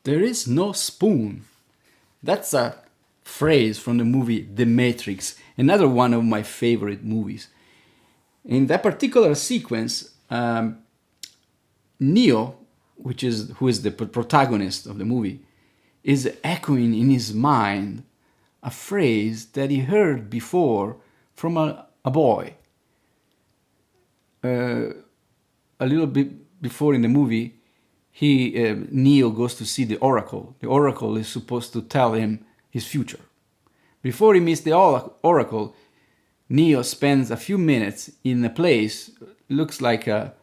There is no spoon. That's a phrase from the movie The Matrix, another one of my favorite movies. In that particular sequence, Neo, who is the protagonist of the movie, is echoing in his mind a phrase that he heard before from a boy. A little bit before in the movie, Neo goes to see the Oracle. The Oracle is supposed to tell him his future. Before he meets the Oracle, Neo spends a few minutes in a place looks like a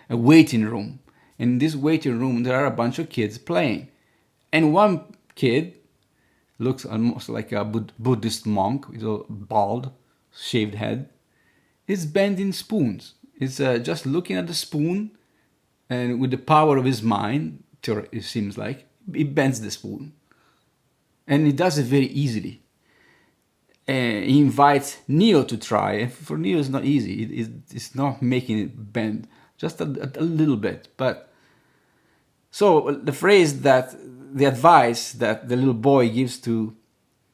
waiting room. In this waiting room, there are a bunch of kids playing, and one kid looks almost like a Buddhist monk with a bald, shaved head. Is bending spoons. It's just looking at the spoon, and with the power of his mind, it seems like, he bends the spoon. And he does it very easily. He invites Neo to try, and for Neo it's not easy. It's not making it bend, just a little bit. But so the advice that the little boy gives to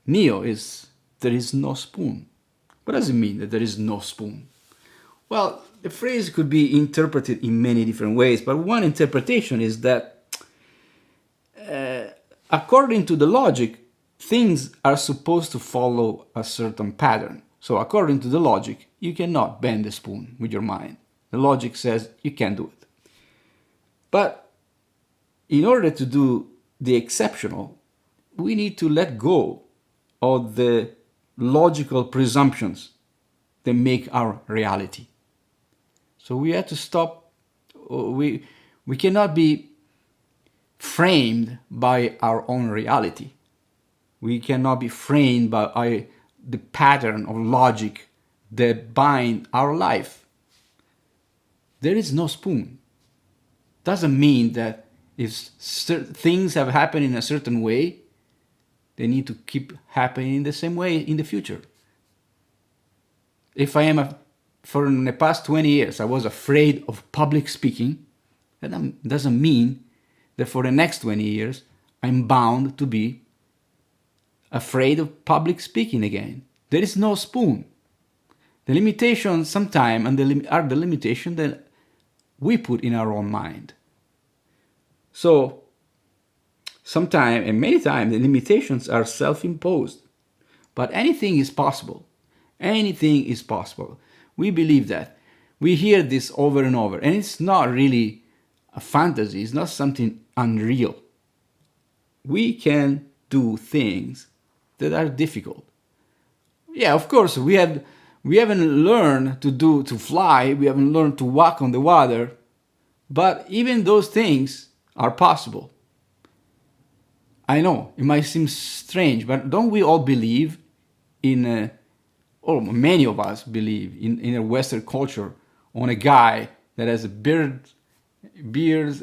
Neo is, there is no spoon. What does it mean that there is no spoon? Well, the phrase could be interpreted in many different ways, but one interpretation is that according to the logic, things are supposed to follow a certain pattern. So according to the logic, you cannot bend the spoon with your mind. The logic says you can't do it. But in order to do the exceptional, we need to let go of the logical presumptions that make our reality. So we have to stop. We cannot be framed by our own reality. We cannot be framed by the pattern of logic that bind our life. There is no spoon. Doesn't mean that if things have happened in a certain way, they need to keep happening in the same way in the future. If for the past 20 years, I was afraid of public speaking, that doesn't mean that for the next 20 years, I'm bound to be afraid of public speaking again. There is no spoon. The limitations sometimes are the limitation that we put in our own mind. So sometimes, and many times, the limitations are self-imposed. But anything is possible. Anything is possible. We believe that. We hear this over and over. And it's not really a fantasy. It's not something unreal. We can do things that are difficult. Yeah, of course, we haven't learned to fly. We haven't learned to walk on the water. But even those things are possible. I know, it might seem strange, but don't we all believe or many of us believe in a Western culture on a guy that has a beard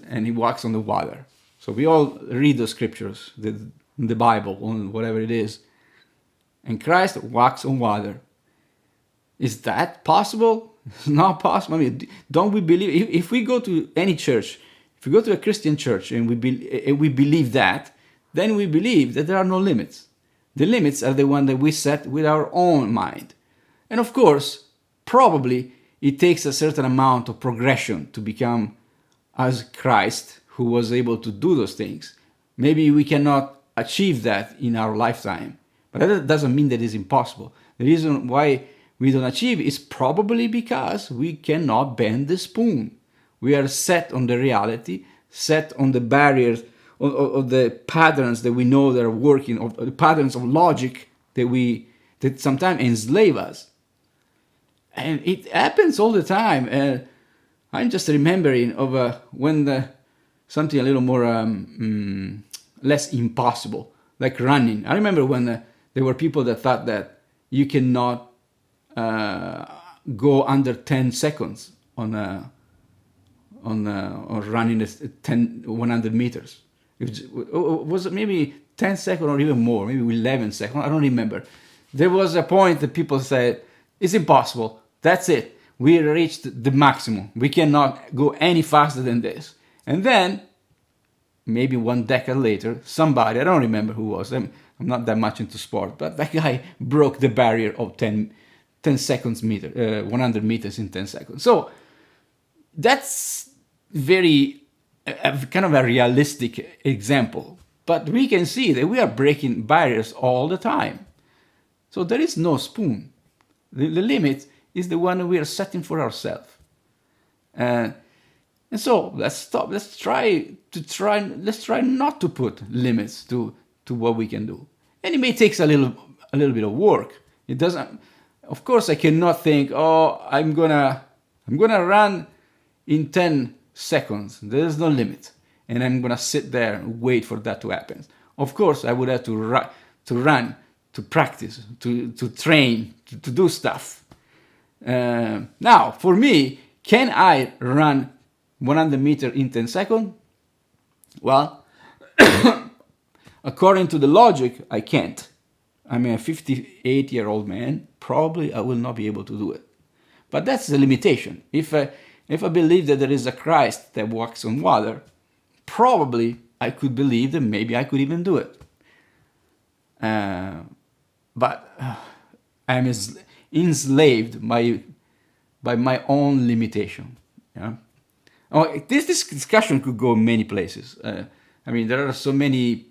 and he walks on the water. So we all read the scriptures, the Bible, on whatever it is. And Christ walks on water. Is that possible? It's not possible. I mean, don't we believe, if we go to any church, if we go to a Christian church and we believe that, then we believe that there are no limits. The limits are the one that we set with our own mind. And of course, probably it takes a certain amount of progression to become as Christ, who was able to do those things. Maybe we cannot achieve that in our lifetime, but that doesn't mean that it's impossible. The reason why we don't achieve is probably because we cannot bend the spoon. We are set on the reality, set on the barriers, of the patterns that we know that are working, of the patterns of logic that sometimes enslave us. And it happens all the time. I'm just remembering of when something a little more less impossible, like running. I remember when there were people that thought that you cannot go under 10 seconds on running 100 meters. Was it maybe 10 seconds or even more, maybe 11 seconds, I don't remember. There was a point that people said, it's impossible, that's it, we reached the maximum, we cannot go any faster than this. And then maybe one decade later, somebody, I don't remember who was, I'm not that much into sport, but that guy broke the barrier of 10 seconds 100 meters in 10 seconds. So that's very kind of a realistic example. But we can see that we are breaking barriers all the time. So there is no spoon. The limit is the one we are setting for ourselves. And so let's stop. Let's try not to put limits to what we can do. And it may take a little bit of work. It doesn't. Of course, I cannot think, oh, I'm gonna run in 10 seconds. There is no limit, and I'm gonna sit there and wait for that to happen. Of course, I would have to run, to practice, to train, to do stuff. Now, for me, can I run 100 meters in 10 seconds? Well, according to the logic, I can't. I'm a 58-year-old man. Probably I will not be able to do it. But that's the limitation. If I believe that there is a Christ that walks on water, probably I could believe that maybe I could even do it. But I'm enslaved by my own limitation. Yeah? Oh, this discussion could go many places. I mean, there are so many,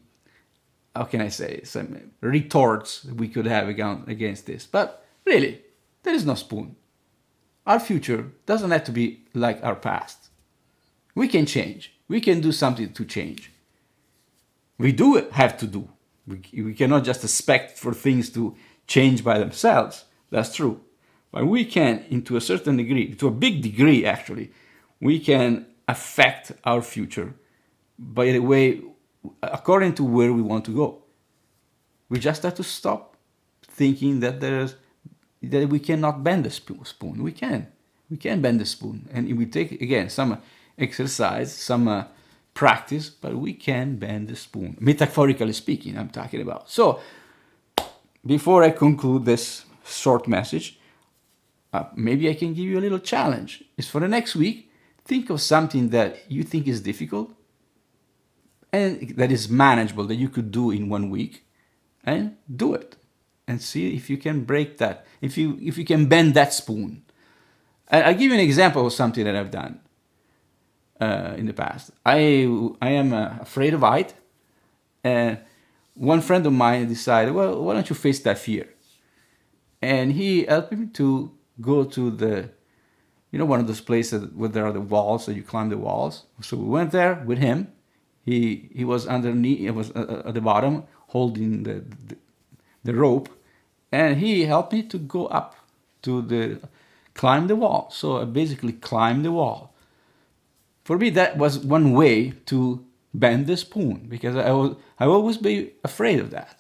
how can I say, some retorts we could have against this. But really, there is no spoon. Our future doesn't have to be like our past. We can change. We can do something to change. We do have to do. We cannot just expect for things to change by themselves. That's true. But we can, to a certain degree, to a big degree actually, we can affect our future by the way, according to where we want to go. We just have to stop thinking that we cannot bend the spoon. We can bend the spoon, and we take again some exercise, some practice, but we can bend the spoon. Metaphorically speaking, I'm talking about. So, before I conclude this short message, maybe I can give you a little challenge. It's for the next week. Think of something that you think is difficult and that is manageable, that you could do in 1 week, and do it. And see if you can break that, if you can bend that spoon. I'll give you an example of something that I've done in the past. I am afraid of height, and one friend of mine decided, well, why don't you face that fear? And he helped me to go to one of those places where there are the walls, so you climb the walls. So we went there with him. He was underneath, he was at the bottom, holding the rope, and he helped me to go up to climb the wall. So I basically climbed the wall. For me, that was one way to bend the spoon, because I always be afraid of that.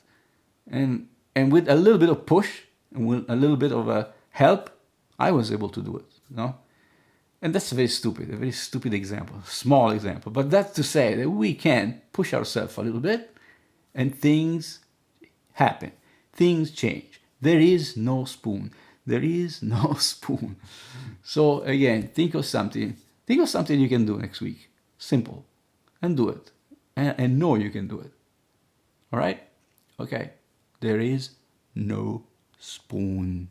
And with a little bit of push and with a little bit of help, I was able to do it. And that's a very stupid example, small example. But that's to say that we can push ourselves a little bit, and things happen. Things change. There is no spoon. There is no spoon. So again, think of something you can do next week. Simple. And do it. And know you can do it. All right? Okay. There is no spoon.